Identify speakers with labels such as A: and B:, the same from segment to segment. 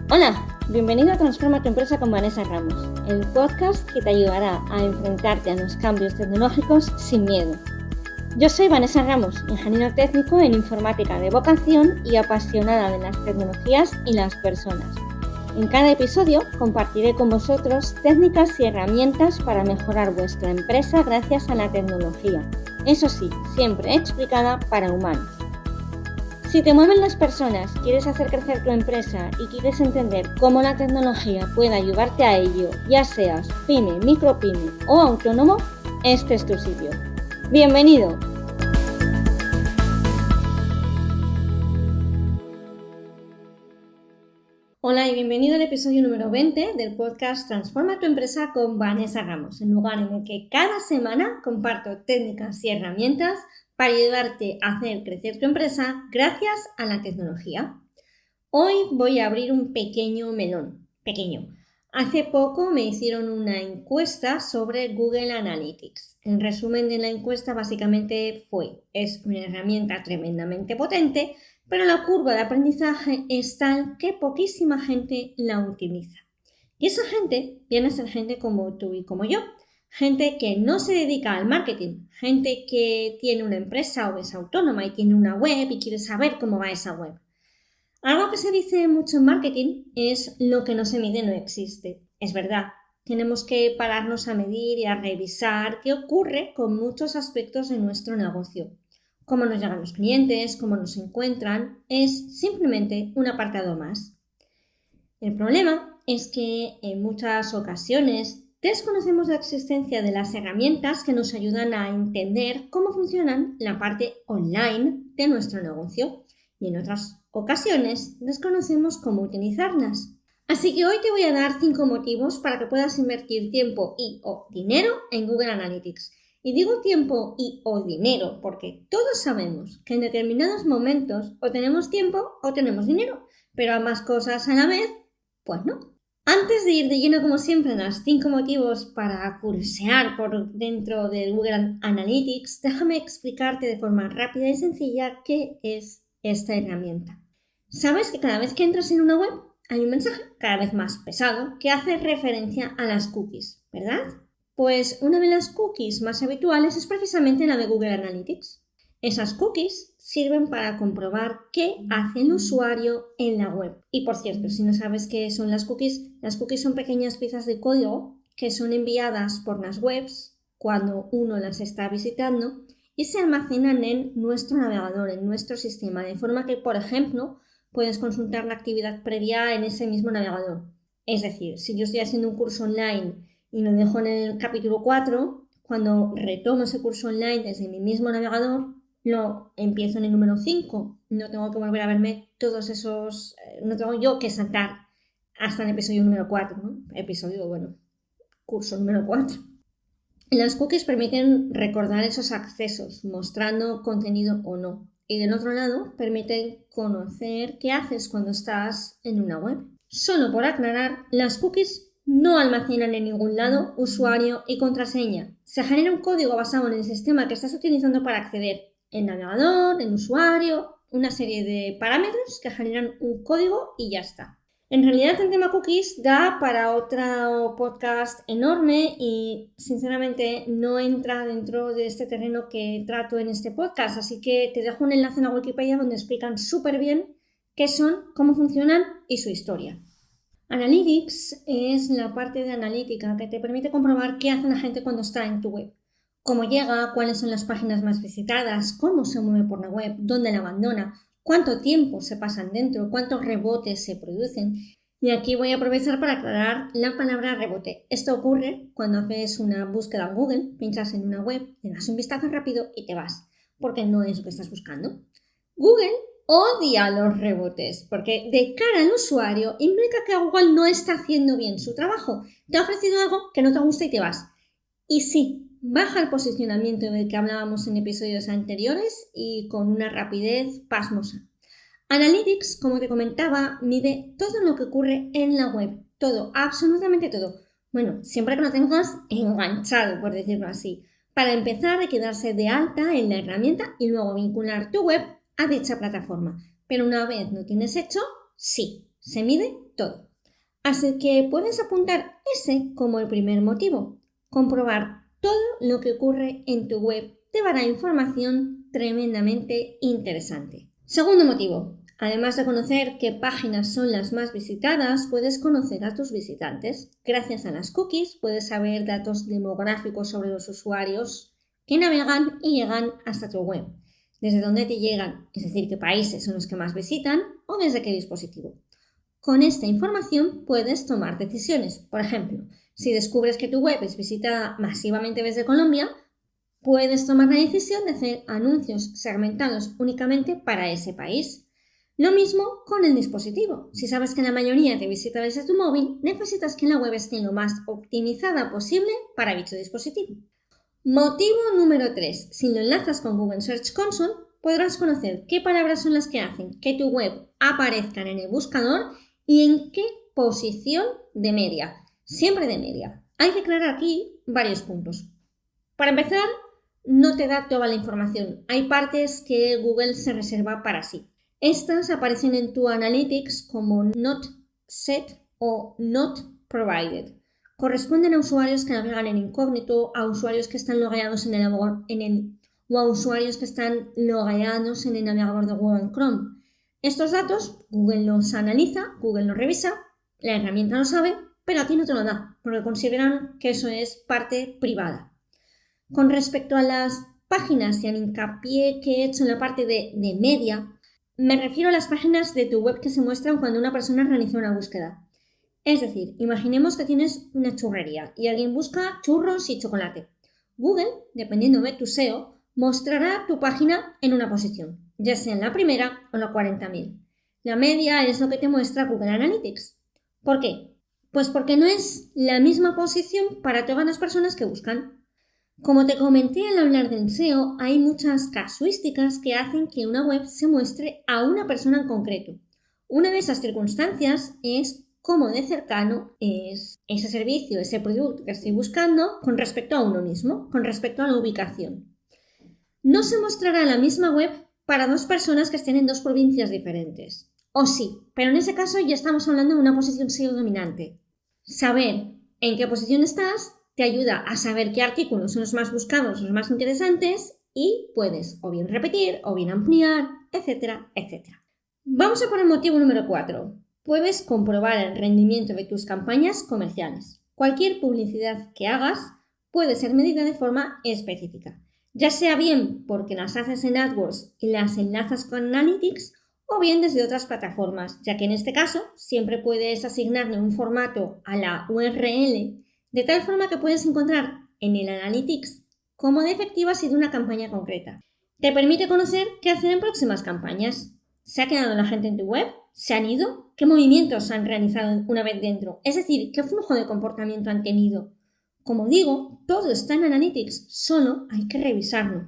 A: Hola, bienvenido a Transforma tu empresa con Vanessa Ramos, el podcast que te ayudará a enfrentarte a los cambios tecnológicos sin miedo. Yo soy Vanessa Ramos, ingeniero técnico en informática de vocación y apasionada de las tecnologías y las personas. En cada episodio compartiré con vosotros técnicas y herramientas para mejorar vuestra empresa gracias a la tecnología. Eso sí, siempre explicada para humanos. Si te mueven las personas, quieres hacer crecer tu empresa y quieres entender cómo la tecnología puede ayudarte a ello, ya seas pyme, micropyme o autónomo, este es tu sitio. ¡Bienvenido! Hola y bienvenido al episodio número 20 del podcast Transforma tu empresa con Vanessa Ramos, el lugar en el que cada semana comparto técnicas y herramientas para ayudarte a hacer crecer tu empresa gracias a la tecnología. Hoy voy a abrir un pequeño melón. Hace poco me hicieron una encuesta sobre Google Analytics. El resumen de la encuesta básicamente es una herramienta tremendamente potente, pero la curva de aprendizaje es tal que poquísima gente la utiliza. Y esa gente viene a ser gente como tú y como yo. Gente que no se dedica al marketing, gente que tiene una empresa o es autónoma y tiene una web y quiere saber cómo va esa web. Algo que se dice mucho en marketing es lo que no se mide no existe. Es verdad, tenemos que pararnos a medir y a revisar qué ocurre con muchos aspectos de nuestro negocio. Cómo nos llegan los clientes, cómo nos encuentran, es simplemente un apartado más. El problema es que en muchas ocasiones desconocemos la existencia de las herramientas que nos ayudan a entender cómo funcionan la parte online de nuestro negocio y en otras ocasiones desconocemos cómo utilizarlas. Así que hoy te voy a dar 5 motivos para que puedas invertir tiempo y o dinero en Google Analytics. Y digo tiempo y o dinero porque todos sabemos que en determinados momentos o tenemos tiempo o tenemos dinero, pero ambas cosas a la vez, pues no. Antes de ir de lleno, como siempre, en los 5 motivos para curiosear por dentro de Google Analytics, déjame explicarte de forma rápida y sencilla qué es esta herramienta. ¿Sabes que cada vez que entras en una web hay un mensaje cada vez más pesado que hace referencia a las cookies, ¿verdad? Pues una de las cookies más habituales es precisamente la de Google Analytics. Esas cookies sirven para comprobar qué hace el usuario en la web. Y por cierto, si no sabes qué son las cookies son pequeñas piezas de código que son enviadas por las webs cuando uno las está visitando y se almacenan en nuestro navegador, en nuestro sistema, de forma que, por ejemplo, puedes consultar la actividad previa en ese mismo navegador. Es decir, si yo estoy haciendo un curso online y lo dejo en el capítulo 4, cuando retomo ese curso online desde mi mismo navegador, lo empiezo en el número 5. No tengo que volver a verme todos esos... no tengo yo que saltar hasta el episodio número 4, ¿no? Curso número 4. Las cookies permiten recordar esos accesos, mostrando contenido o no. Y del otro lado, permiten conocer qué haces cuando estás en una web. Solo por aclarar, las cookies no almacenan en ningún lado usuario y contraseña. Se genera un código basado en el sistema que estás utilizando para acceder. El navegador, el usuario, una serie de parámetros que generan un código y ya está. En realidad el tema cookies da para otro podcast enorme y sinceramente no entra dentro de este terreno que trato en este podcast, así que te dejo un enlace en la Wikipedia donde explican súper bien qué son, cómo funcionan y su historia. Analytics es la parte de analítica que te permite comprobar qué hace la gente cuando está en tu web. Cómo llega, cuáles son las páginas más visitadas, cómo se mueve por la web, dónde la abandona, cuánto tiempo se pasan dentro, cuántos rebotes se producen. Y aquí voy a aprovechar para aclarar la palabra rebote. Esto ocurre cuando haces una búsqueda en Google, pinchas en una web, le das un vistazo rápido y te vas, porque no es lo que estás buscando. Google odia los rebotes, porque de cara al usuario implica que Google no está haciendo bien su trabajo. Te ha ofrecido algo que no te gusta y te vas. Y sí, baja el posicionamiento del que hablábamos en episodios anteriores y con una rapidez pasmosa. Analytics, como te comentaba, mide todo lo que ocurre en la web. Todo, absolutamente todo. Bueno, siempre que lo tengas enganchado, por decirlo así. Para empezar hay que darse de alta en la herramienta y luego vincular tu web a dicha plataforma. Pero una vez lo tienes hecho, sí, Se mide todo. Así que puedes apuntar ese como el primer motivo. Comprobar todo lo que ocurre en tu web te dará información tremendamente interesante. Segundo motivo. Además de conocer qué páginas son las más visitadas, puedes conocer a tus visitantes. Gracias a las cookies puedes saber datos demográficos sobre los usuarios que navegan y llegan hasta tu web. Desde dónde te llegan, es decir, qué países son los que más visitan o desde qué dispositivo. Con esta información puedes tomar decisiones. Por ejemplo, si descubres que tu web es visitada masivamente desde Colombia, puedes tomar la decisión de hacer anuncios segmentados únicamente para ese país. Lo mismo con el dispositivo. Si sabes que la mayoría te visita desde tu móvil, necesitas que la web esté lo más optimizada posible para dicho dispositivo. Motivo número 3. Si lo enlazas con Google Search Console, podrás conocer qué palabras son las que hacen que tu web aparezca en el buscador y en qué posición de media. Siempre de media. Hay que aclarar aquí varios puntos. Para empezar, no te da toda la información. Hay partes que Google se reserva para sí. Estas aparecen en tu Analytics como Not Set o Not Provided. Corresponden a usuarios que navegan en incógnito, a usuarios que están logueados o a usuarios que están logueados en el navegador de Google Chrome. Estos datos Google los analiza, Google los revisa, la herramienta lo sabe, pero a ti no te lo da, porque consideran que eso es parte privada. Con respecto a las páginas y al hincapié que he hecho en la parte de media, me refiero a las páginas de tu web que se muestran cuando una persona realiza una búsqueda. Es decir, imaginemos que tienes una churrería y alguien busca churros y chocolate. Google, dependiendo de tu SEO, mostrará tu página en una posición, ya sea en la primera o la 40.000. La media es lo que te muestra Google Analytics. ¿Por qué? Pues porque no es la misma posición para todas las personas que buscan. Como te comenté al hablar del SEO, hay muchas casuísticas que hacen que una web se muestre a una persona en concreto. Una de esas circunstancias es cómo de cercano es ese servicio, ese producto que estoy buscando con respecto a uno mismo, con respecto a la ubicación. No se mostrará la misma web para dos personas que estén en dos provincias diferentes. O sí, pero en ese caso ya estamos hablando de una posición SEO dominante. Saber en qué posición estás te ayuda a saber qué artículos son los más buscados, los más interesantes y puedes o bien repetir o bien ampliar, etcétera, etcétera. Vamos a por el motivo número 4. Puedes comprobar el rendimiento de tus campañas comerciales. Cualquier publicidad que hagas puede ser medida de forma específica, ya sea bien porque las haces en AdWords y las enlazas con Analytics o bien desde otras plataformas, ya que en este caso siempre puedes asignarle un formato a la URL de tal forma que puedes encontrar en el Analytics cómo de efectiva ha sido una campaña concreta. Te permite conocer qué hacer en próximas campañas. ¿Se ha quedado la gente en tu web? ¿Se han ido? ¿Qué movimientos han realizado una vez dentro? Es decir, ¿qué flujo de comportamiento han tenido? Como digo, todo está en Analytics, solo hay que revisarlo.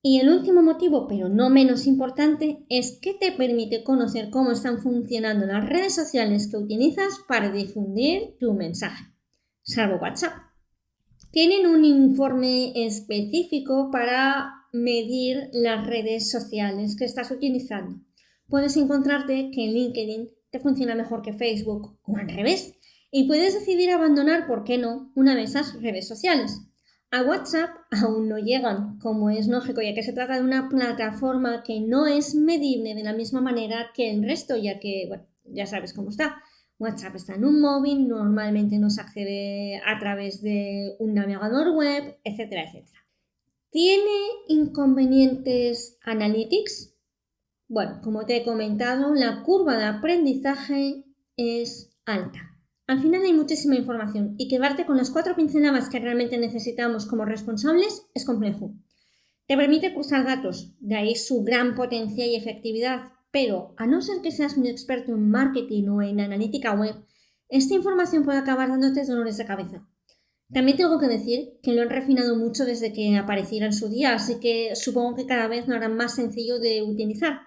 A: Y el último motivo, pero no menos importante, es que te permite conocer cómo están funcionando las redes sociales que utilizas para difundir tu mensaje, salvo WhatsApp. Tienen un informe específico para medir las redes sociales que estás utilizando. Puedes encontrarte que en LinkedIn te funciona mejor que Facebook o al revés y puedes decidir abandonar, ¿por qué no?, una de esas redes sociales. A WhatsApp aún no llegan, como es lógico, ya que se trata de una plataforma que no es medible de la misma manera que el resto, ya que, bueno, ya sabes cómo está. WhatsApp está en un móvil, normalmente no se accede a través de un navegador web, etcétera, etcétera. ¿Tiene inconvenientes Analytics? Bueno, como te he comentado, la curva de aprendizaje es alta. Al final hay muchísima información y quedarte con las 4 pinceladas que realmente necesitamos como responsables es complejo. Te permite cruzar datos, de ahí su gran potencia y efectividad, pero a no ser que seas un experto en marketing o en analítica web, esta información puede acabar dándote dolores de cabeza. También tengo que decir que lo han refinado mucho desde que apareciera en su día, así que supongo que cada vez lo harán más sencillo de utilizar.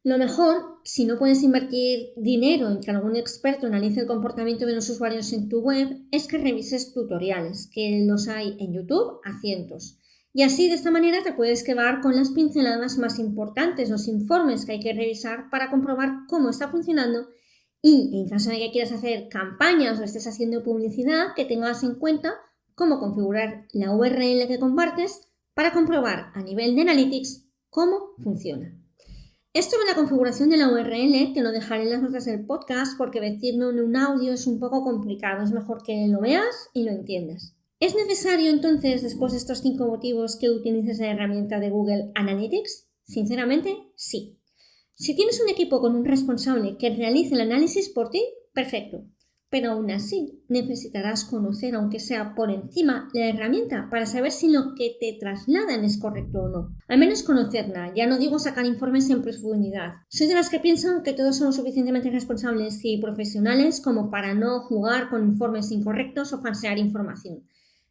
A: Lo mejor, si no puedes invertir dinero en que algún experto analice el comportamiento de los usuarios en tu web, es que revises tutoriales, que los hay en YouTube a cientos. Y así, de esta manera, te puedes quedar con las pinceladas más importantes, los informes que hay que revisar para comprobar cómo está funcionando Y en caso de que quieras hacer campañas o estés haciendo publicidad, que tengas en cuenta cómo configurar la URL que compartes para comprobar a nivel de Analytics cómo funciona. Esto de la configuración de la URL te lo dejaré en las notas del podcast porque decirlo en un audio es un poco complicado, es mejor que lo veas y lo entiendas. ¿Es necesario entonces, después de estos 5 motivos, que utilices la herramienta de Google Analytics? Sinceramente, sí. Si tienes un equipo con un responsable que realice el análisis por ti, perfecto. Pero aún así necesitarás conocer, aunque sea por encima, la herramienta para saber si lo que te trasladan es correcto o no. Al menos conocerla, ya no digo sacar informes en profundidad. Soy de las que piensan que todos son suficientemente responsables y profesionales como para no jugar con informes incorrectos o falsear información.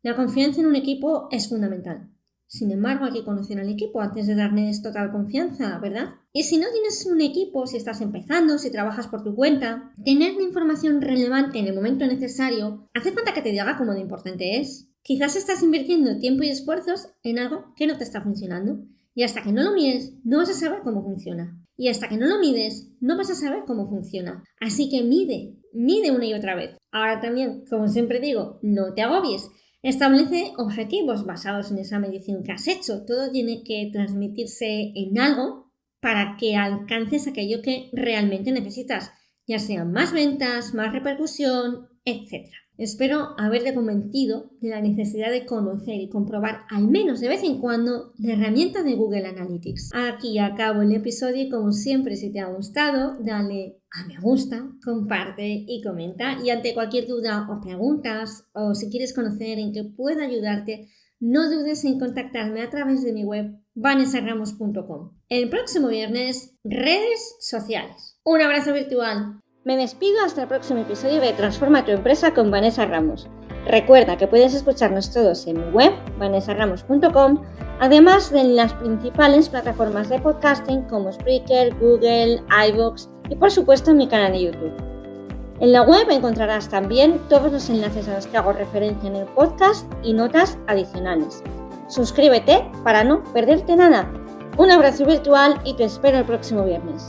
A: La confianza en un equipo es fundamental. Sin embargo, hay que conocer al equipo antes de darles total confianza, ¿verdad? Y si no tienes un equipo, si estás empezando, si trabajas por tu cuenta, tener la información relevante en el momento necesario hace falta que te diga cómo de importante es. Quizás estás invirtiendo tiempo y esfuerzos en algo que no te está funcionando. Y hasta que no lo mires, no vas a saber cómo funciona. Y hasta que no lo mides, no vas a saber cómo funciona. Así que mide una y otra vez. Ahora también, como siempre digo, no te agobies. Establece objetivos basados en esa medición que has hecho. Todo tiene que transmitirse en algo para que alcances aquello que realmente necesitas, ya sean más ventas, más repercusión, etc. Espero haberte convencido de la necesidad de conocer y comprobar al menos de vez en cuando la herramienta de Google Analytics. Aquí acabo el episodio y como siempre, si te ha gustado, dale a me gusta, comparte y comenta. Y ante cualquier duda o preguntas o si quieres conocer en qué puedo ayudarte, no dudes en contactarme a través de mi web vanessaramos.com. El próximo viernes, redes sociales. Un abrazo virtual. Me despido hasta el próximo episodio de Transforma tu empresa con Vanessa Ramos. Recuerda que puedes escucharnos todos en mi web, vanessaramos.com, además de en las principales plataformas de podcasting como Spreaker, Google, iVoox y por supuesto en mi canal de YouTube. En la web encontrarás también todos los enlaces a los que hago referencia en el podcast y notas adicionales. Suscríbete para no perderte nada. Un abrazo virtual y te espero el próximo viernes.